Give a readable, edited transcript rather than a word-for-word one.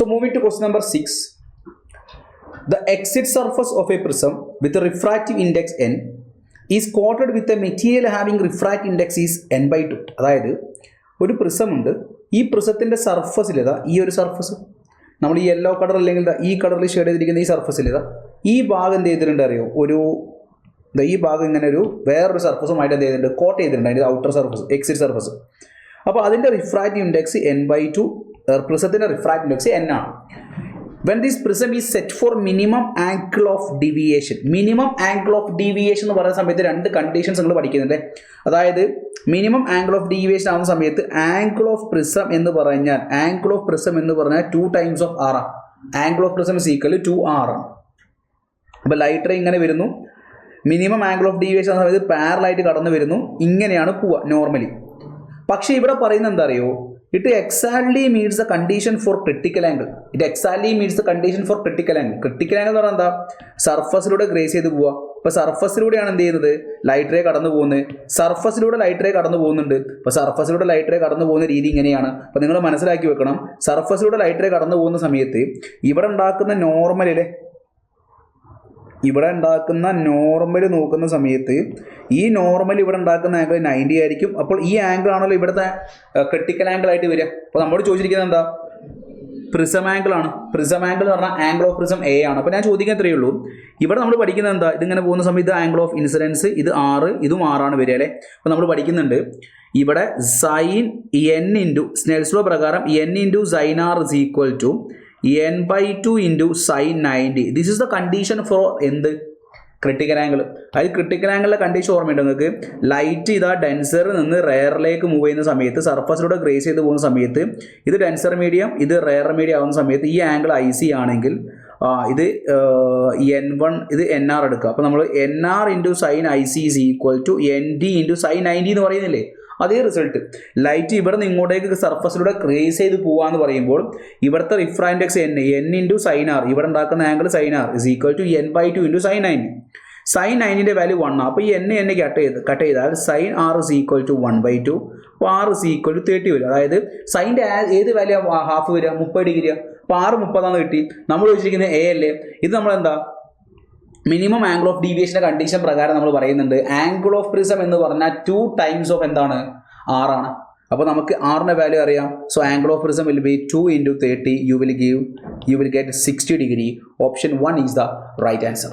So moving to question number 6. The exit surface of a prism with a refractive index n is coated with a material having refractive index is n by 2. അതായത് ഒരു prism ഉണ്ട്, ഈ പ്രിസത്തിൻ്റെ സർഫസിൽ ഇതാ ഈ ഒരു surface, നമ്മൾ ഈ യെല്ലോ കളർ അല്ലെങ്കിൽ ഈ കളറിൽ ഷെയ്ഡ് ചെയ്തിരിക്കുന്ന ഈ സർഫസിൽ ഇതാ ഈ ഭാഗം എന്ത് ചെയ്തിട്ടുണ്ട് അറിയോ, ഈ ഭാഗം ഇങ്ങനെ ഒരു വേറൊരു സർഫസുമായിട്ട് എന്ത് ചെയ്തിട്ടുണ്ട്, കോട്ട് ചെയ്തിട്ടുണ്ട്, അതിൻ്റെ ഔട്ടർ സർഫസ് എക്സിറ്റ് സർഫസ്. അപ്പോൾ അതിൻ്റെ റിഫ്രാക്റ്റീവ് ഇൻഡെക്സ് n by 2, പ്രിസത്തിൻ്റെ റിഫ്രാക്റ്റീവ് ഇൻഡെക്സ് n ആണ്. When this prism is set for minimum angle of deviation, minimum angle of deviation എന്ന് പറയുന്ന സമയത്ത് രണ്ട് കണ്ടീഷൻസ് നിങ്ങൾ പഠിക്കുന്നുണ്ട്. അതായത് മിനിമം ആംഗിൾ ഓഫ് ഡീവിയേഷൻ ആവുന്ന സമയത്ത് ആംഗിൾ ഓഫ് പ്രിസം എന്ന് പറഞ്ഞാൽ 2 times of r ആണ്. Angle of prism is equal to 2r ആണ്. അപ്പോൾ ലൈറ്റ് റേ ഇങ്ങനെ വരുന്നു, മിനിമം ആംഗിൾ ഓഫ് ഡീവിയേഷൻ ആവുന്ന സമയത്ത് പാരലായിട്ട് കടന്നു വരുന്നു, ഇങ്ങനെയാണ് പോവുക നോർമലി. പക്ഷേ ഇവിടെ പറയുന്നത് എന്താ അറിയോ, it exactly meets the condition for critical angle. It exactly meets the condition for critical angle. Critical angle എന്ന് പറഞ്ഞാൽ എന്താ, സർഫസിലൂടെ ഗ്രേസ് ചെയ്ത് പോവുക. ഇപ്പോൾ സർഫസിലൂടെയാണ് എന്ത് ചെയ്യുന്നത്, ലൈറ്റ് റേ കടന്നു പോകുന്നത്. സർഫസിലൂടെ ലൈറ്റ് റേ കടന്നു പോകുന്നുണ്ട്. അപ്പോൾ സർഫസിലൂടെ ലൈറ്റ് റേ കടന്നു പോകുന്ന രീതി ഇങ്ങനെയാണ്. അപ്പോൾ നിങ്ങൾ മനസ്സിലാക്കി വെക്കണം, സർഫസിലൂടെ ലൈറ്റ് റേ കടന്നു പോകുന്ന സമയത്ത് ഇവിടെ ഉണ്ടാക്കുന്ന നോർമൽ നോക്കുന്ന സമയത്ത് ഈ നോർമൽ ഇവിടെ ഉണ്ടാക്കുന്ന ആംഗിൾ 90 ആയിരിക്കും. അപ്പോൾ ഈ ആംഗിൾ ആണല്ലോ ഇവിടുത്തെ ക്രിട്ടിക്കൽ ആംഗിൾ ആയിട്ട് വരിക. അപ്പോൾ നമ്മളോട് ചോദിച്ചിരിക്കുന്നത് എന്താ, പ്രിസം ആംഗിൾ ആണ്. പ്രിസം ആംഗിൾ എന്ന് പറഞ്ഞാൽ ആംഗിൾ ഓഫ് പ്രിസം A ആണ്. അപ്പോൾ ഞാൻ ചോദിക്കാൻ ഇത്രയേ ഉള്ളൂ, ഇവിടെ നമ്മൾ പഠിക്കുന്നത് എന്താ, ഇതിങ്ങനെ പോകുന്ന സമയത്ത് ആംഗിൾ ഓഫ് ഇൻസിഡൻസ് ഇത് 6, ഇതും 6 ആണ് വരിക അല്ലേ. അപ്പോൾ നമ്മൾ പഠിക്കുന്നുണ്ട് ഇവിടെ sine n into Snell's law പ്രകാരം n into sine r is equal to n by 2 into sin 90. This is the condition for എന്ത്, ക്രിട്ടിക്കൽ ആംഗിൾ. അതായത് ക്രിട്ടിക്കൽ ആംഗിളിലെ കണ്ടീഷൻ ഓർമ്മയുണ്ട് നിങ്ങൾക്ക്, ലൈറ്റ് ഇതാ ഡെൻസറിൽ നിന്ന് റെയറിലേക്ക് മൂവ് ചെയ്യുന്ന സമയത്ത്, സർഫസിലൂടെ ഗ്രേസ് ചെയ്ത് പോകുന്ന സമയത്ത് ഇത് ഡെൻസർ മീഡിയം ഇത് റെയർ മീഡിയം ആവുന്ന സമയത്ത് ഈ ആംഗിൾ IC ആണെങ്കിൽ ഇത് n1 ഇത് nr എടുക്കുക. അപ്പോൾ നമ്മൾ nr into sine IC is equal to ND into sine 90 എന്ന് പറയുന്നില്ലേ, അതേ റിസൾട്ട്. ലൈറ്റ് ഇവിടെ നിന്ന് ഇങ്ങോട്ടേക്ക് സർഫസിലൂടെ ക്രേസ് ചെയ്ത് പോകാന്ന് പറയുമ്പോൾ ഇവിടുത്തെ refractive index n into sine r, ഇവിടെ ഉണ്ടാക്കുന്ന angle sine r is equal to n by 2 into sine 90. Sine 90ൻ്റെ വാല്യൂ 1 ആണ്. അപ്പോൾ ഈ n കട്ട് ചെയ്താൽ സൈൻ r is equal to 1 by 2. അപ്പോൾ r ഇസ് ഈക്വൽ ടു 30 വരും. അതായത് സൈൻ്റെ ഏത് വാല്യൂ ഹാഫ് വരിക, 30 ഡിഗ്രിയാണ്. അപ്പോൾ r 30 കിട്ടി. നമ്മൾ ചോദിച്ചിരിക്കുന്നത് A അല്ലേ. ഇത് നമ്മളെന്താ, മിനിമം ആംഗിൾ ഓഫ് ഡീവിയേഷൻ്റെ കണ്ടീഷൻ പ്രകാരം നമ്മൾ പറയുന്നുണ്ട് ആംഗിൾ ഓഫ് പ്രിസം എന്ന് പറഞ്ഞാൽ 2 times ഓഫ് എന്താണ്, r ആണ്. അപ്പോൾ നമുക്ക് r-ന്റെ വാല്യൂ അറിയാം. So angle of prism will be 2 into 30, you will get 60 degree. Option 1 is the right answer.